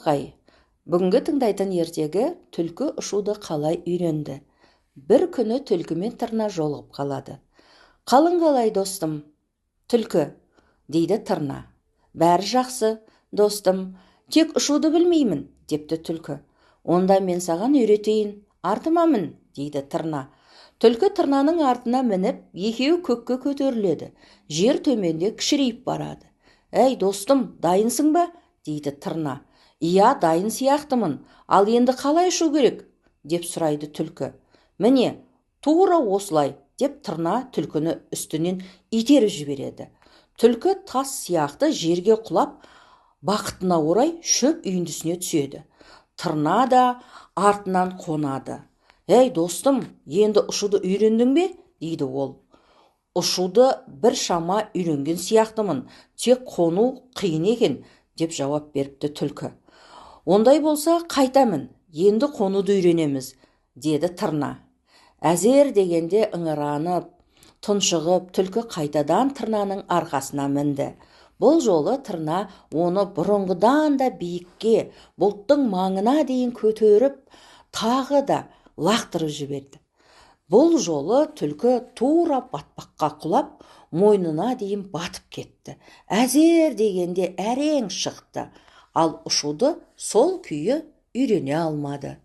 Қай, бүгінгі тыңдайтын ертегі түлкі ұшуды қалай үйренді. Бір күні түлкі мен тырна жолығып қалады. Қалың қалай, достым? Түлкі, дейді тырна. Бәрі жақсы, достым, тек ұшуды білмеймін, депті түлкі. Онда мен саған үйретейін, артыма мін, дейді тырна. Түлкі тырнаның артына мініп, екеуі көкке көтеріледі. Жер төменде кішірейіп барады. Әй, достым, дайынсың ба? дейді тырна. Иә, дайын сияқтымын, ал енді қалай ұшу керек? деп сұрайды түлкі. Міне, тура осылай, деп тырна түлкіні үстінен итеріп жібереді. Түлкі тас сияқты жерге құлап, бақытына орай шөп үйіндісіне түседі. Тырна да артынан қонады. Әй, достым, енді ұшуды үйрендің бе? дейді ол. Ұшуды бір шама үйренген сияқтымын, тек қону қиын екен, деп жауап беріпті түлкі. Ондай болса қайтамын, енді қонуды үйренеміз, деді тырна. Әзер дегенде ыңыранып, тұншығып, түлкі қайтадан тырнаның арқасына мінді. Бұл жолы тырна оны бұрынғыдан да биікке, бұлттың маңына дейін көтеріп, тағы да лақтырып жіберді. Бұл жолы түлкі тура батпаққа құлап, мойнына дейін батып кетті. Әзер дегенде әрең шықты, ал ұшуды сол күйі үйрене алмады.